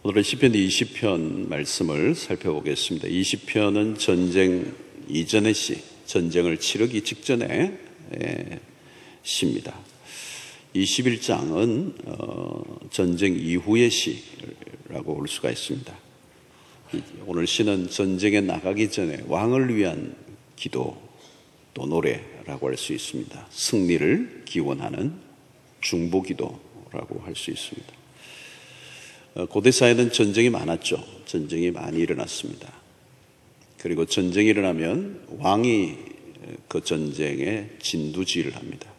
오늘은 시편 20편 말씀을 살펴보겠습니다. 20편은 전쟁 이전의 시, 전쟁을 치르기 직전의 시입니다. 21장은 전쟁 이후의 시라고 볼 수가 있습니다. 오늘 시는 전쟁에 나가기 전에 왕을 위한 기도 또 노래라고 할 수 있습니다. 승리를 기원하는 중보기도라고 할 수 있습니다. 고대 사회는 전쟁이 많았죠. 전쟁이 많이 일어났습니다. 그리고 전쟁이 일어나면 왕이 그 전쟁에 진두지휘를 합니다.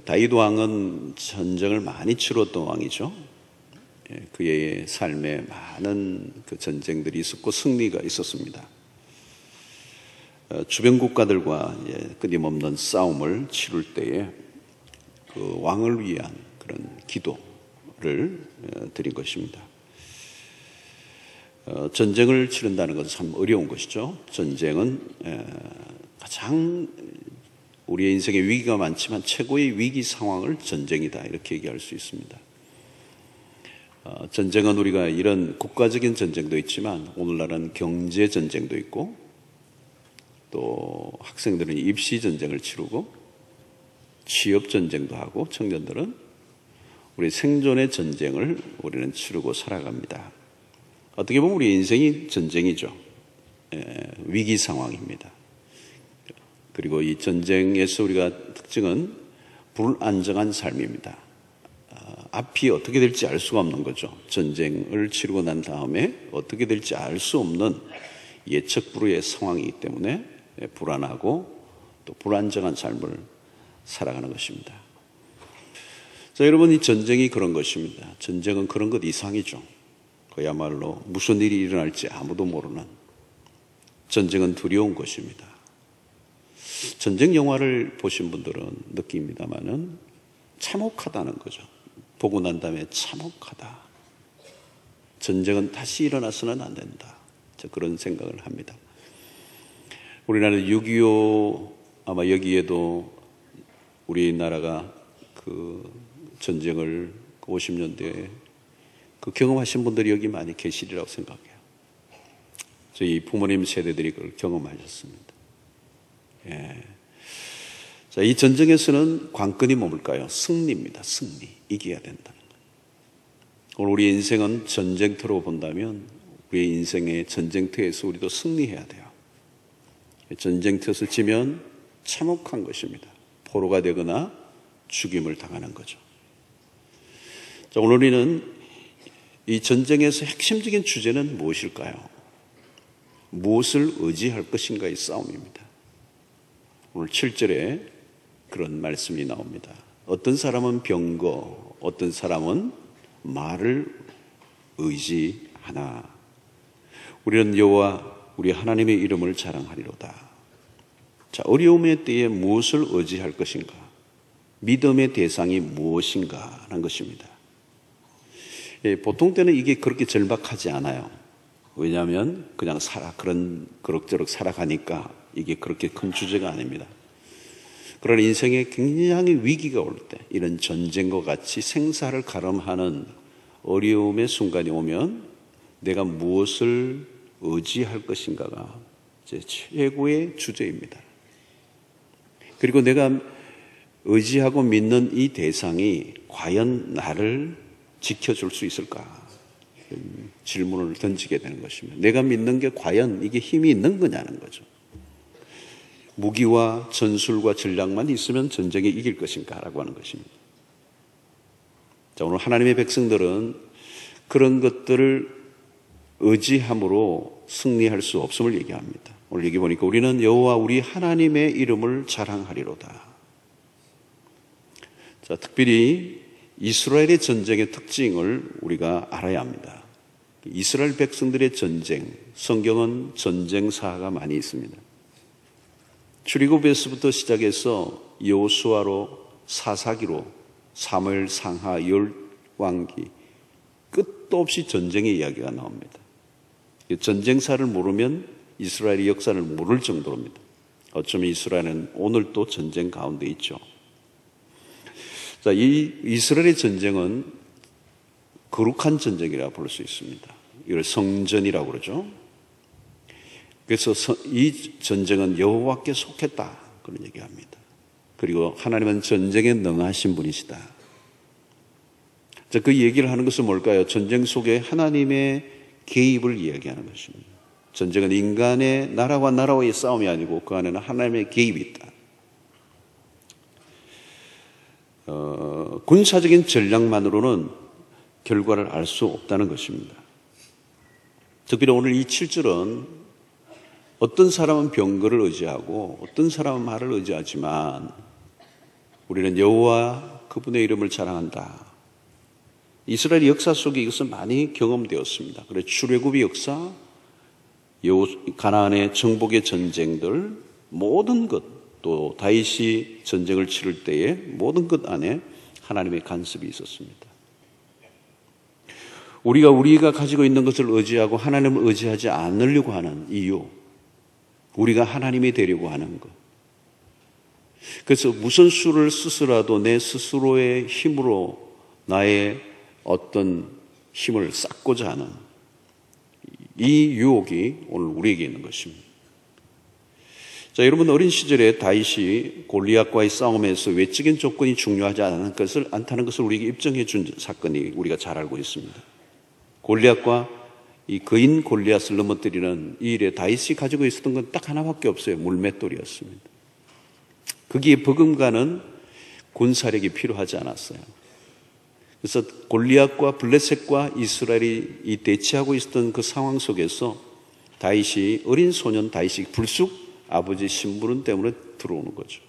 다윗 왕은 전쟁을 많이 치렀던 왕이죠. 그의 삶에 많은 그 전쟁들이 있었고 승리가 있었습니다. 주변 국가들과 끊임없는 싸움을 치룰 때에 그 왕을 위한 그런 기도를 드린 것입니다. 전쟁을 치른다는 것은 참 어려운 것이죠. 전쟁은 가장 우리의 인생에 위기가 많지만 최고의 위기 상황을 전쟁이다 이렇게 얘기할 수 있습니다. 전쟁은 우리가 이런 국가적인 전쟁도 있지만 오늘날은 경제 전쟁도 있고 또 학생들은 입시 전쟁을 치르고 취업 전쟁도 하고 청년들은 우리 생존의 전쟁을 우리는 치르고 살아갑니다. 어떻게 보면 우리 인생이 전쟁이죠. 위기 상황입니다. 그리고 이 전쟁에서 우리가 특징은 불안정한 삶입니다. 앞이 어떻게 될지 알 수가 없는 거죠. 전쟁을 치르고 난 다음에 어떻게 될지 알 수 없는 예측 불허의 상황이기 때문에 불안하고 또 불안정한 삶을 살아가는 것입니다. 자, 여러분, 이 전쟁이 그런 것입니다. 전쟁은 그런 것 이상이죠. 그야말로 무슨 일이 일어날지 아무도 모르는, 전쟁은 두려운 것입니다. 전쟁 영화를 보신 분들은 느낍니다만은 참혹하다는 거죠. 보고 난 다음에 참혹하다. 전쟁은 다시 일어나서는 안 된다. 저 그런 생각을 합니다. 우리나라 6.25 아마 여기에도 우리나라가 그 전쟁을 50년대에 그 경험하신 분들이 여기 많이 계시리라고 생각해요. 저희 부모님 세대들이 그걸 경험하셨습니다. 자, 이 전쟁에서는 관건이 뭘까요? 승리입니다. 승리. 이겨야 된다는 거예요. 오늘 우리 인생은 전쟁터로 본다면 우리의 인생의 전쟁터에서 우리도 승리해야 돼요. 전쟁터에서 지면 참혹한 것입니다. 포로가 되거나 죽임을 당하는 거죠. 자, 오늘 우리는 이 전쟁에서 핵심적인 주제는 무엇일까요? 무엇을 의지할 것인가의 싸움입니다. 오늘 7절에 그런 말씀이 나옵니다. 어떤 사람은 병거, 어떤 사람은 말을 의지하나. 우리는 여호와 우리 하나님의 이름을 자랑하리로다. 자, 어려움의 때에 무엇을 의지할 것인가? 믿음의 대상이 무엇인가 하는 것입니다. 보통 때는 이게 그렇게 절박하지 않아요. 왜냐하면 그냥 그럭저럭 살아가니까 이게 그렇게 큰 주제가 아닙니다. 그러나 인생에 굉장히 위기가 올 때, 이런 전쟁과 같이 생사를 가름하는 어려움의 순간이 오면 내가 무엇을 의지할 것인가가 제 최고의 주제입니다. 그리고 내가 의지하고 믿는 이 대상이 과연 나를 지켜줄 수 있을까? 질문을 던지게 되는 것입니다. 내가 믿는 게 과연 이게 힘이 있는 거냐는 거죠. 무기와 전술과 전략만 있으면 전쟁에 이길 것인가? 라고 하는 것입니다. 자, 오늘 하나님의 백성들은 그런 것들을 의지함으로 승리할 수 없음을 얘기합니다. 오늘 여기 보니까 우리는 여호와 우리 하나님의 이름을 자랑하리로다. 자, 특별히 이스라엘의 전쟁의 특징을 우리가 알아야 합니다. 이스라엘 백성들의 전쟁, 성경은 전쟁사가 많이 있습니다. 출애굽에서부터 시작해서 여호수아로 사사기로 사무엘 상하 열왕기 끝도 없이 전쟁의 이야기가 나옵니다. 전쟁사를 모르면 이스라엘의 역사를 모를 정도입니다. 어쩌면 이스라엘은 오늘도 전쟁 가운데 있죠. 자, 이 이스라엘의 전쟁은 거룩한 전쟁이라 부를 수 있습니다. 이걸 성전이라고 그러죠. 그래서 이 전쟁은 여호와께 속했다 그런 얘기합니다. 그리고 하나님은 전쟁에 능하신 분이시다. 자, 그 얘기를 하는 것은 뭘까요? 전쟁 속에 하나님의 개입을 이야기하는 것입니다. 전쟁은 인간의 나라와 나라와의 싸움이 아니고 그 안에는 하나님의 개입이 있다. 군사적인 전략만으로는 결과를 알 수 없다는 것입니다. 특별히 오늘 이 7절은 어떤 사람은 병거를 의지하고 어떤 사람은 말을 의지하지만 우리는 여호와 그분의 이름을 자랑한다. 이스라엘 역사 속에 이것은 많이 경험되었습니다. 그래서 출애굽의 역사, 가나안의 정복의 전쟁들, 모든 것, 또 다윗이 전쟁을 치를 때에 모든 것 안에 하나님의 간섭이 있었습니다. 우리가 가지고 있는 것을 의지하고 하나님을 의지하지 않으려고 하는 이유, 우리가 하나님이 되려고 하는 것. 그래서 무슨 수를 쓰더라도 내 스스로의 힘으로 나의 어떤 힘을 쌓고자 하는 이 유혹이 오늘 우리에게 있는 것입니다. 자, 여러분 어린 시절에 다윗이 골리앗과의 싸움에서 외적인 조건이 중요하지 않다는 것을 우리에게 입증해 준 사건이 우리가 잘 알고 있습니다. 골리앗과 이 거인 골리앗을 넘어뜨리는 이 일에 다윗이 가지고 있었던 건 딱 하나밖에 없어요. 물맷돌이었습니다. 거기에 버금가는 군사력이 필요하지 않았어요. 그래서 골리앗과 블레셋과 이스라엘이 이 대치하고 있었던 그 상황 속에서 다윗이 어린 소년 다윗이 불쑥 아버지 심부름 때문에 들어오는 거죠.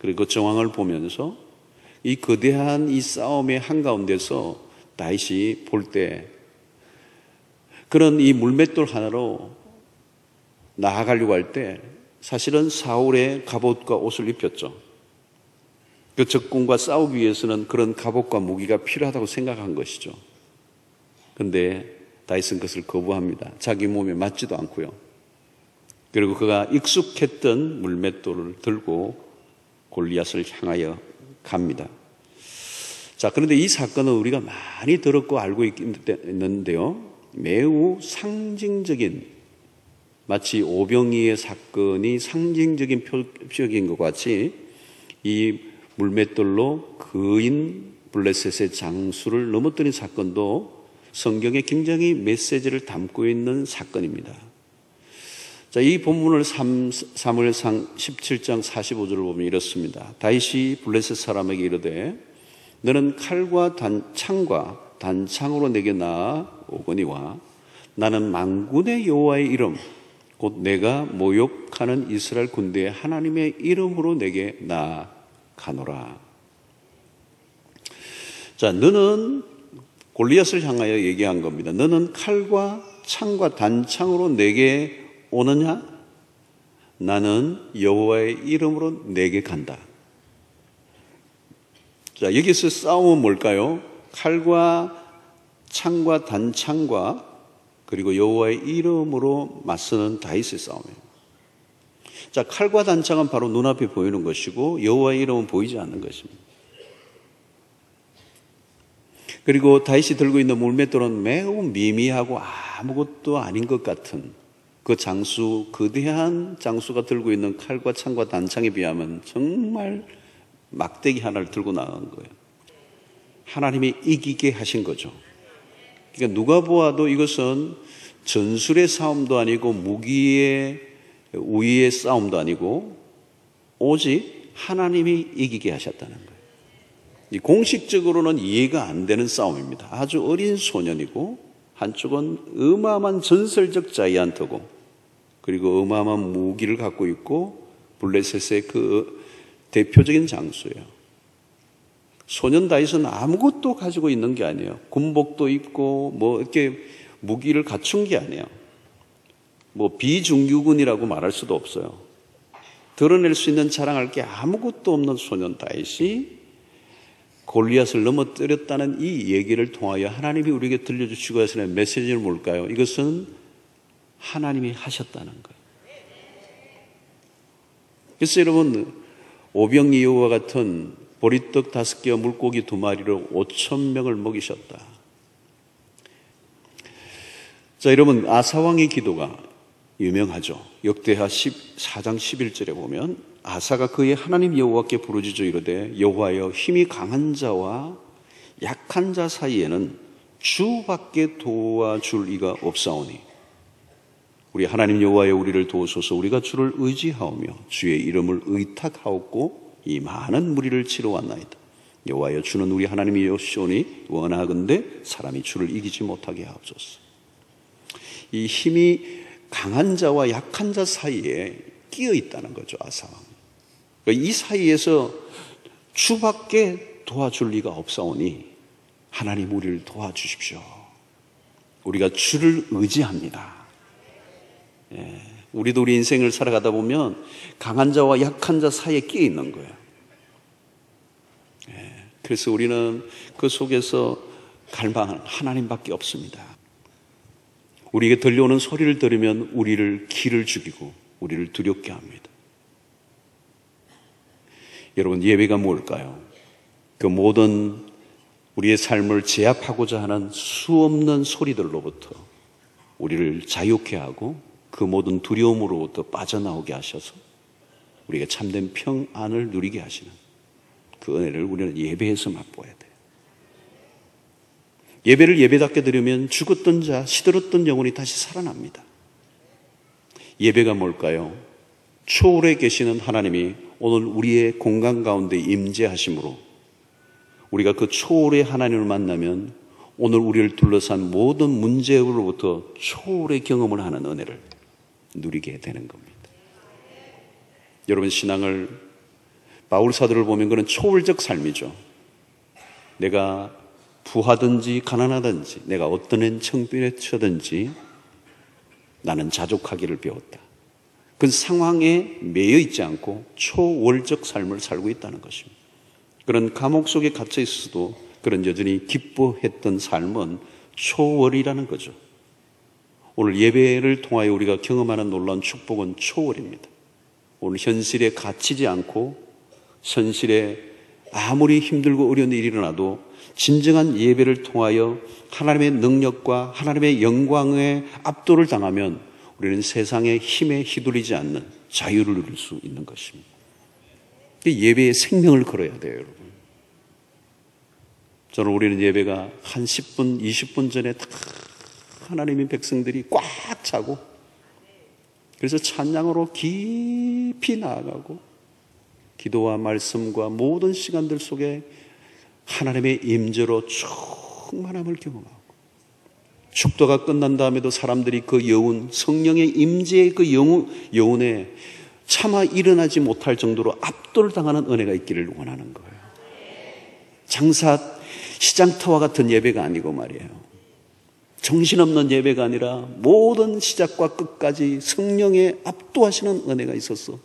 그리고 그 정황을 보면서 이 거대한 이 싸움의 한가운데서 다윗이 볼 때 그런 이 물맷돌 하나로 나아가려고 할 때 사실은 사울의 갑옷과 옷을 입혔죠. 그 적군과 싸우기 위해서는 그런 갑옷과 무기가 필요하다고 생각한 것이죠. 그런데 다윗은 그것을 거부합니다. 자기 몸에 맞지도 않고요. 그리고 그가 익숙했던 물맷돌을 들고 골리앗을 향하여 갑니다. 자, 그런데 이 사건은 우리가 많이 들었고 알고 있는데요. 매우 상징적인, 마치 오병이의 사건이 상징적인 표적인 것 같이 이 물맷돌로 거인 블레셋의 장수를 넘어뜨린 사건도 성경에 굉장히 메시지를 담고 있는 사건입니다. 자, 이 본문을 사무엘상 17장 45절을 보면 이렇습니다. 다윗이 블레셋 사람에게 이르되 너는 칼과 창과 단창으로 내게 나아오거니와 나는 만군의 여호와의 이름 곧 내가 모욕하는 이스라엘 군대의 하나님의 이름으로 내게 나아가노라. 자, 너는 골리앗을 향하여 얘기한 겁니다. 너는 칼과 창과 단창으로 내게 오느냐? 나는 여호와의 이름으로 내게 간다. 자, 여기서 싸움은 뭘까요? 칼과 창과 단창과 그리고 여호와의 이름으로 맞서는 다윗의 싸움이에요. 자, 칼과 단창은 바로 눈앞에 보이는 것이고 여호와의 이름은 보이지 않는 것입니다. 그리고 다윗이 들고 있는 물맷돌은 매우 미미하고 아무것도 아닌 것 같은 그 장수, 거대한 장수가 들고 있는 칼과 창과 단창에 비하면 정말 막대기 하나를 들고 나간 거예요. 하나님이 이기게 하신 거죠. 그러니까 누가 보아도 이것은 전술의 싸움도 아니고 무기의 우위의 싸움도 아니고 오직 하나님이 이기게 하셨다는 거예요. 공식적으로는 이해가 안 되는 싸움입니다. 아주 어린 소년이고 한쪽은 어마어마한 전설적 자이언트고 그리고 어마어마한 무기를 갖고 있고 블레셋의 그 대표적인 장수예요. 소년 다윗은 아무것도 가지고 있는 게 아니에요. 군복도 입고 뭐 이렇게 무기를 갖춘 게 아니에요. 뭐 비중규군이라고 말할 수도 없어요. 드러낼 수 있는 자랑할 게 아무것도 없는 소년 다윗이 골리앗을 넘어뜨렸다는 이 얘기를 통하여 하나님이 우리에게 들려주시고 하시는 메시지는 뭘까요? 이것은 하나님이 하셨다는 거예요. 그래서 여러분 오병이어와 같은 보리떡 5개와 물고기 2마리로 5,000명을 먹이셨다. 자, 여러분, 아사왕의 기도가 유명하죠. 역대하 14장 11절에 보면 아사가 그의 하나님 여호와께 부르짖어 이르되 여호와여, 힘이 강한 자와 약한 자 사이에는 주밖에 도와줄 이가 없사오니 우리 하나님 여호와여, 우리를 도우소서. 우리가 주를 의지하오며 주의 이름을 의탁하옵고 이 많은 무리를 치러 왔나이다. 여호와여, 주는 우리 하나님이시오니 원하건대 사람이 주를 이기지 못하게 하옵소서. 이 힘이 강한 자와 약한 자 사이에 끼어 있다는 거죠, 아사왕. 이 사이에서 주밖에 도와줄 리가 없사오니 하나님 우리를 도와주십시오. 우리가 주를 의지합니다. 우리도 우리 인생을 살아가다 보면 강한 자와 약한 자 사이에 끼어 있는 거예요. 그래서 우리는 그 속에서 갈망하는 하나님밖에 없습니다. 우리에게 들려오는 소리를 들으면 우리를 기를 죽이고 우리를 두렵게 합니다. 여러분, 예배가 뭘까요? 그 모든 우리의 삶을 제압하고자 하는 수없는 소리들로부터 우리를 자유케 하고 그 모든 두려움으로부터 빠져나오게 하셔서 우리가 참된 평안을 누리게 하시는 그 은혜를 우리는 예배에서 맛보아야 돼요. 예배를 예배답게 드리면 죽었던 자, 시들었던 영혼이 다시 살아납니다. 예배가 뭘까요? 초월에 계시는 하나님이 오늘 우리의 공간 가운데 임재하심으로 우리가 그 초월의 하나님을 만나면 오늘 우리를 둘러싼 모든 문제로부터 초월의 경험을 하는 은혜를 누리게 되는 겁니다. 여러분, 신앙을 바울 사도를 보면 그는 초월적 삶이죠. 내가 부하든지 가난하든지 내가 어떤 엔 청빈에 처든지 나는 자족하기를 배웠다. 그 상황에 매여 있지 않고 초월적 삶을 살고 있다는 것입니다. 그런 감옥 속에 갇혀 있어도 그런 여전히 기뻐했던 삶은 초월이라는 거죠. 오늘 예배를 통하여 우리가 경험하는 놀라운 축복은 초월입니다. 오늘 현실에 갇히지 않고 현실에 아무리 힘들고 어려운 일이 일어나도 진정한 예배를 통하여 하나님의 능력과 하나님의 영광에 압도를 당하면 우리는 세상의 힘에 휘둘리지 않는 자유를 누릴 수 있는 것입니다. 예배에 생명을 걸어야 돼요, 여러분. 저는 우리는 예배가 한 10분, 20분 전에 다 하나님의 백성들이 꽉 차고 그래서 찬양으로 깊이 나아가고 기도와 말씀과 모든 시간들 속에 하나님의 임재로 충만함을 경험하고 축도가 끝난 다음에도 사람들이 그 여운, 성령의 임재의 그 여운에 차마 일어나지 못할 정도로 압도를 당하는 은혜가 있기를 원하는 거예요. 장사 시장터와 같은 예배가 아니고 말이에요. 정신없는 예배가 아니라 모든 시작과 끝까지 성령의 압도하시는 은혜가 있어서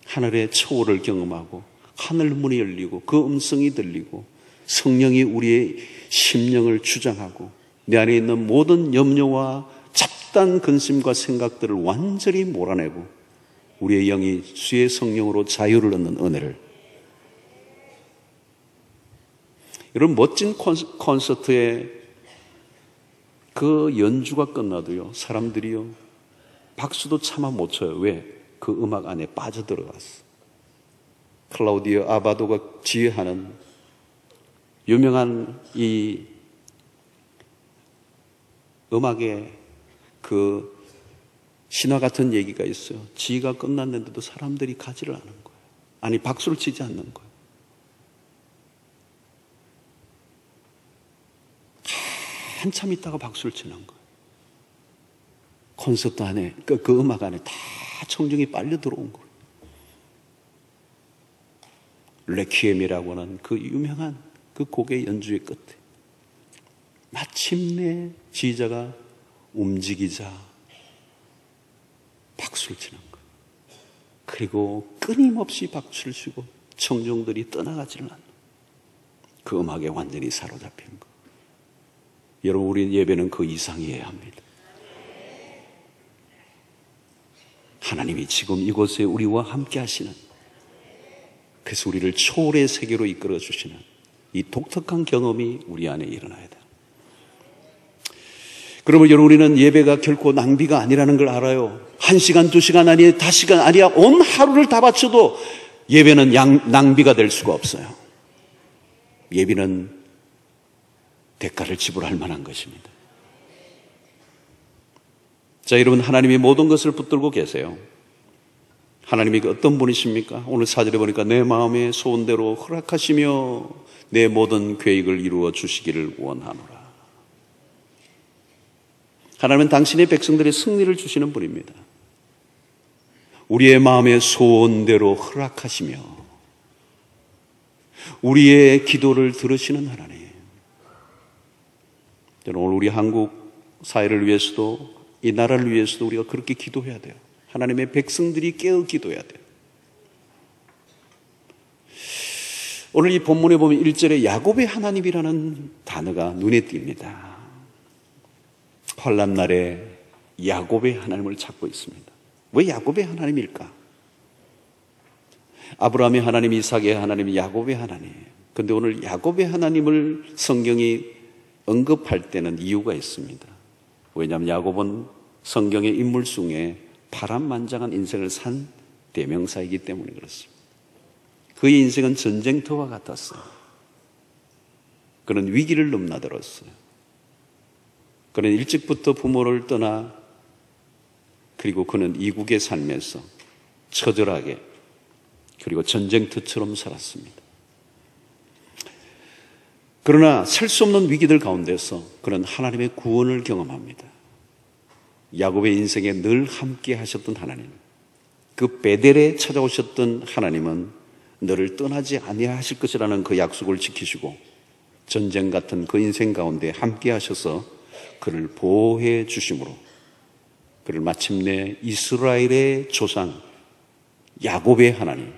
하늘의 초월을 경험하고 하늘 문이 열리고 그 음성이 들리고 성령이 우리의 심령을 주장하고 내 안에 있는 모든 염려와 잡다한 근심과 생각들을 완전히 몰아내고 우리의 영이 주의 성령으로 자유를 얻는 은혜를. 이런 멋진 콘서트에 그 연주가 끝나도요, 사람들이요 박수도 차마 못 쳐요. 왜? 그 음악 안에 빠져들어갔어. 클라우디오 아바도가 지휘하는 유명한 이 음악의 그 신화 같은 얘기가 있어요. 지휘가 끝났는데도 사람들이 가지를 않은 거예요. 아니, 박수를 치지 않는 거예요. 한참 있다가 박수를 치는 거예요. 콘서트 안에, 그 음악 안에 다 청중이 빨려 들어온 거예요. 레퀴엠이라고 하는 그 유명한 그 곡의 연주의 끝에 마침내 지휘자가 움직이자 박수를 치는 거예요. 그리고 끊임없이 박수를 치고 청중들이 떠나가지를 않는 그 음악에 완전히 사로잡힌 거예요. 여러분, 우리 예배는 그 이상이어야 합니다. 하나님이 지금 이곳에 우리와 함께 하시는, 그래서 우리를 초월의 세계로 이끌어 주시는 이 독특한 경험이 우리 안에 일어나야 돼요. 그러면 여러분, 우리는 예배가 결코 낭비가 아니라는 걸 알아요. 1시간, 2시간 아니에요. 5시간 아니야. 온 하루를 다 바쳐도 예배는 낭비가 될 수가 없어요. 예배는 대가를 지불할 만한 것입니다. 자, 여러분, 하나님이 모든 것을 붙들고 계세요. 하나님이 어떤 분이십니까? 오늘 4절에 보니까 내 마음의 소원대로 허락하시며 내 모든 계획을 이루어 주시기를 원하노라. 하나님은 당신의 백성들의 승리를 주시는 분입니다. 우리의 마음의 소원대로 허락하시며 우리의 기도를 들으시는 하나님. 오늘 우리 한국 사회를 위해서도 이 나라를 위해서도 우리가 그렇게 기도해야 돼요. 하나님의 백성들이 깨어 기도해야 돼요. 오늘 이 본문에 보면 1절에 야곱의 하나님이라는 단어가 눈에 띕니다. 환난 날에 야곱의 하나님을 찾고 있습니다. 왜 야곱의 하나님일까? 아브라함의 하나님, 이삭의 하나님, 야곱의 하나님. 그런데 오늘 야곱의 하나님을 성경이 언급할 때는 이유가 있습니다. 왜냐하면 야곱은 성경의 인물 중에 파란만장한 인생을 산 대명사이기 때문에 그렇습니다. 그의 인생은 전쟁터와 같았어요. 그는 위기를 넘나들었어요. 그는 일찍부터 부모를 떠나 그리고 그는 이국에 살면서 처절하게 그리고 전쟁터처럼 살았습니다. 그러나 셀 수 없는 위기들 가운데서 그는 하나님의 구원을 경험합니다. 야곱의 인생에 늘 함께 하셨던 하나님, 그 베델에 찾아오셨던 하나님은 너를 떠나지 아니하실 것이라는 그 약속을 지키시고 전쟁 같은 그 인생 가운데 함께 하셔서 그를 보호해 주심으로 그를 마침내 이스라엘의 조상 야곱의 하나님,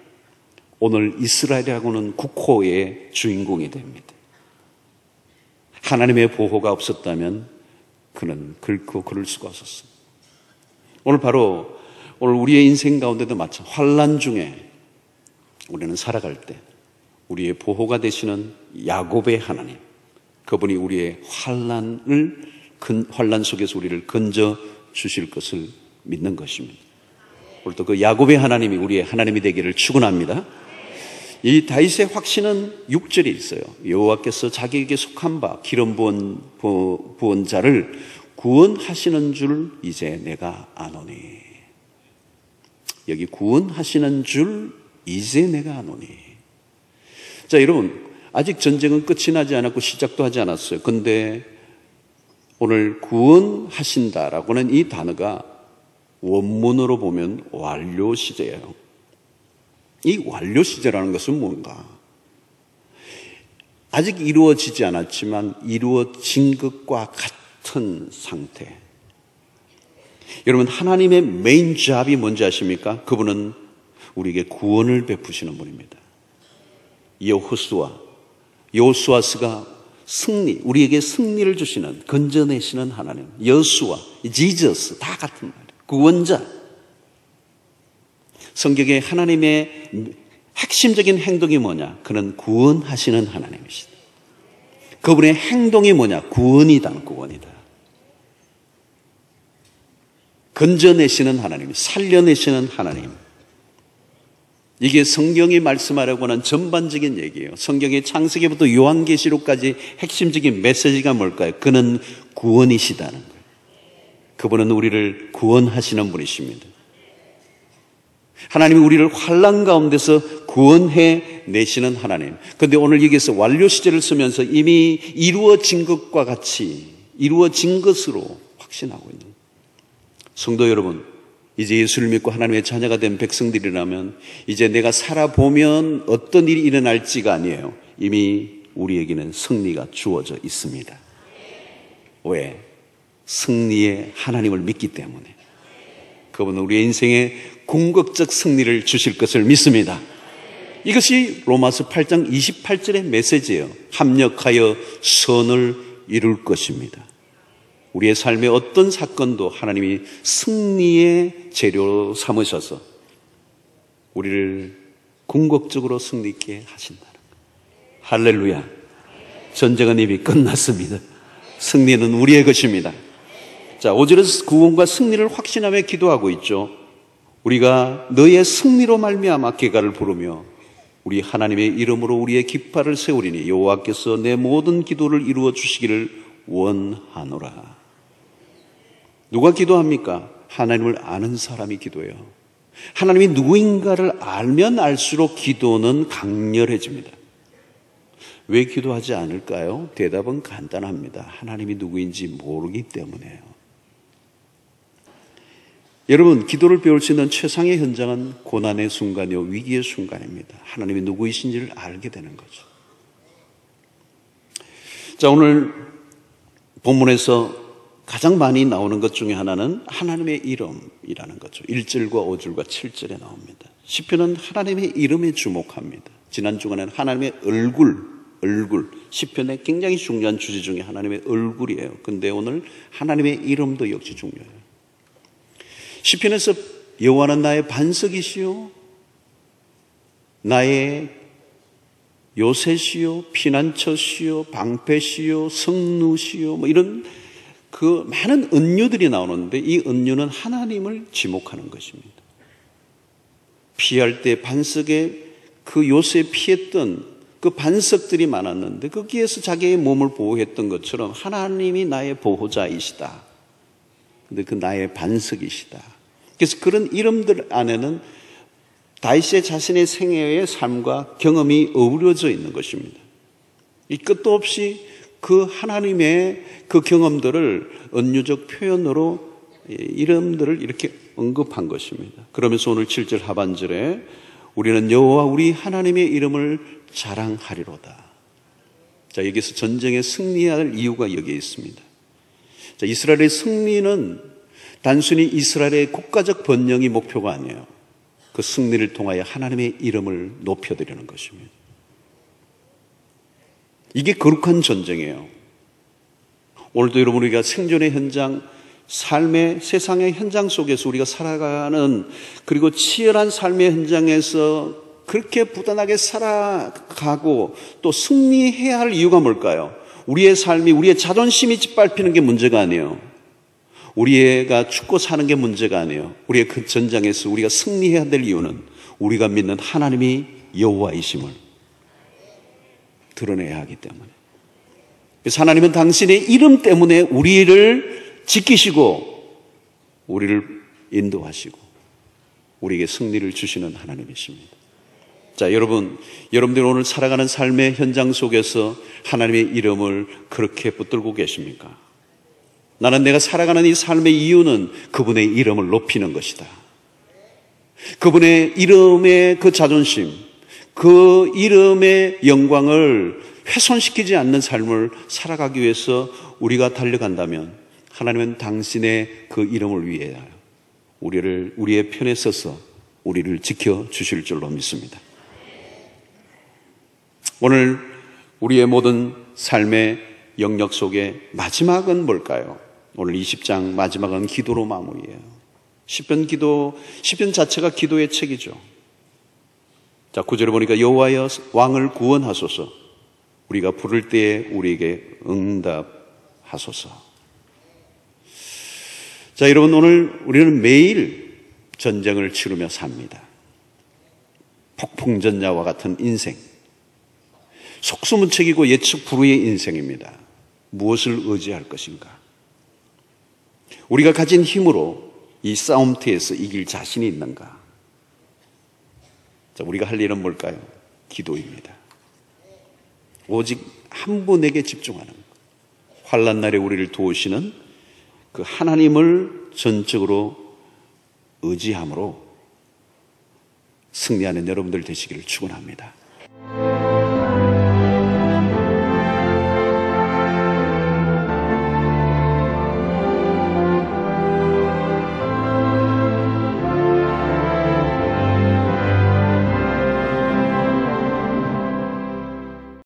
오늘 이스라엘이라고는 국호의 주인공이 됩니다. 하나님의 보호가 없었다면 그는 결코 그럴 수가 없었어요. 오늘 우리의 인생 가운데도 마찬가지, 환난 중에 우리는 살아갈 때 우리의 보호가 되시는 야곱의 하나님, 그분이 우리의 환난 속에서 우리를 건져 주실 것을 믿는 것입니다. 오늘도 그 야곱의 하나님이 우리의 하나님이 되기를 축원합니다. 이 다윗의 확신은 6절에 있어요. 여호와께서 자기에게 속한 바 기름 부은 자를 구원하시는 줄 이제 내가 아노니. 여기 구원하시는 줄 이제 내가 아노니. 자, 여러분, 아직 전쟁은 끝이 나지 않았고 시작도 하지 않았어요. 근데 오늘 구원하신다라고는 이 단어가 원문으로 보면 완료 시제예요. 이 완료 시제라는 것은 뭔가? 아직 이루어지지 않았지만 이루어진 것과 같은 상태. 여러분, 하나님의 메인 잡이 뭔지 아십니까? 그분은 우리에게 구원을 베푸시는 분입니다. 여호수아스가 승리, 우리에게 승리를 주시는, 건져내시는 하나님. 여수와 지저스 다 같은 말이에요. 구원자. 성경에 하나님의 핵심적인 행동이 뭐냐? 그는 구원하시는 하나님이시다. 그분의 행동이 뭐냐? 구원이다. 건져내시는 하나님, 살려내시는 하나님. 이게 성경이 말씀하려고 하는 전반적인 얘기예요. 성경의 창세기부터 요한계시록까지 핵심적인 메시지가 뭘까요? 그는 구원이시다는 거예요. 그분은 우리를 구원하시는 분이십니다. 하나님이 우리를 환난 가운데서 구원해 내시는 하나님. 그런데 오늘 여기서 완료 시제를 쓰면서 이미 이루어진 것과 같이 이루어진 것으로 확신하고 있는 성도 여러분, 이제 예수를 믿고 하나님의 자녀가 된 백성들이라면 이제 내가 살아보면 어떤 일이 일어날지가 아니에요. 이미 우리에게는 승리가 주어져 있습니다. 왜? 승리의 하나님을 믿기 때문에. 그분은 우리의 인생에 궁극적 승리를 주실 것을 믿습니다. 이것이 로마서 8장 28절의 메시지예요. 합력하여 선을 이룰 것입니다. 우리의 삶의 어떤 사건도 하나님이 승리의 재료로 삼으셔서 우리를 궁극적으로 승리 있게 하신다는 거예요. 할렐루야. 전쟁은 이미 끝났습니다. 승리는 우리의 것입니다. 자, 5절에서 구원과 승리를 확신하며 기도하고 있죠. 우리가 너의 승리로 말미암아 개가를 부르며 우리 하나님의 이름으로 우리의 깃발을 세우리니 여호와께서 내 모든 기도를 이루어 주시기를 원하노라. 누가 기도합니까? 하나님을 아는 사람이 기도해요. 하나님이 누구인가를 알면 알수록 기도는 강렬해집니다. 왜 기도하지 않을까요? 대답은 간단합니다. 하나님이 누구인지 모르기 때문에요. 여러분, 기도를 배울 수 있는 최상의 현장은 고난의 순간이요, 위기의 순간입니다. 하나님이 누구이신지를 알게 되는 거죠. 자, 오늘 본문에서 가장 많이 나오는 것 중에 하나는 하나님의 이름이라는 거죠. 1절과 5절과 7절에 나옵니다. 시편은 하나님의 이름에 주목합니다. 지난 주간에는 하나님의 얼굴, 시편의 굉장히 중요한 주제 중에 하나님의 얼굴이에요. 근데 오늘 하나님의 이름도 역시 중요해요. 시편에서 여호와는 나의 반석이시요, 나의 요새시요, 피난처시요, 방패시요, 성루시요, 이런 그 많은 은유들이 나오는데 이 은유는 하나님을 지목하는 것입니다. 피할 때 반석에 그 요새 피했던 그 반석들이 많았는데 거기에서 자기의 몸을 보호했던 것처럼 하나님이 나의 보호자이시다. 근데 그 나의 반석이시다. 그래서 그런 이름들 안에는 다윗의 자신의 생애의 삶과 경험이 어우러져 있는 것입니다. 이 끝도 없이 그 하나님의 그 경험들을 은유적 표현으로 이름들을 이렇게 언급한 것입니다. 그러면서 오늘 7절 하반절에 우리는 여호와 우리 하나님의 이름을 자랑하리로다. 자, 여기서 전쟁에 승리할 이유가 여기에 있습니다. 자, 이스라엘의 승리는 단순히 이스라엘의 국가적 번영이 목표가 아니에요. 그 승리를 통하여 하나님의 이름을 높여드리는 것입니다. 이게 거룩한 전쟁이에요. 오늘도 여러분, 우리가 생존의 현장, 삶의 세상의 현장 속에서 우리가 살아가는, 그리고 치열한 삶의 현장에서 그렇게 부단하게 살아가고 또 승리해야 할 이유가 뭘까요? 우리의 삶이, 우리의 자존심이 짓밟히는 게 문제가 아니에요. 우리가 죽고 사는 게 문제가 아니에요. 우리의 그 전장에서 우리가 승리해야 될 이유는 우리가 믿는 하나님이 여호와이심을 드러내야 하기 때문에. 그래서 하나님은 당신의 이름 때문에 우리를 지키시고 우리를 인도하시고 우리에게 승리를 주시는 하나님이십니다. 자, 여러분들 오늘 살아가는 삶의 현장 속에서 하나님의 이름을 그렇게 붙들고 계십니까? 나는 내가 살아가는 이 삶의 이유는 그분의 이름을 높이는 것이다. 그분의 이름의 그 자존심, 그 이름의 영광을 훼손시키지 않는 삶을 살아가기 위해서 우리가 달려간다면 하나님은 당신의 그 이름을 위해 우리의 편에 서서 우리를 지켜주실 줄로 믿습니다. 오늘 우리의 모든 삶의 영역 속에 마지막은 뭘까요? 오늘 20장 마지막은 기도로 마무리해요. 시편 자체가 기도의 책이죠. 자, 9절에 보니까 여호와여 왕을 구원하소서, 우리가 부를 때에 우리에게 응답하소서. 자, 여러분, 오늘 우리는 매일 전쟁을 치르며 삽니다. 폭풍전야와 같은 인생, 속수무책이고 예측 불허의 인생입니다. 무엇을 의지할 것인가? 우리가 가진 힘으로 이 싸움터에서 이길 자신이 있는가? 자, 우리가 할 일은 뭘까요? 기도입니다. 오직 한 분에게 집중하는 것. 환난 날에 우리를 도우시는 그 하나님을 전적으로 의지함으로 승리하는 여러분들 되시기를 축원합니다.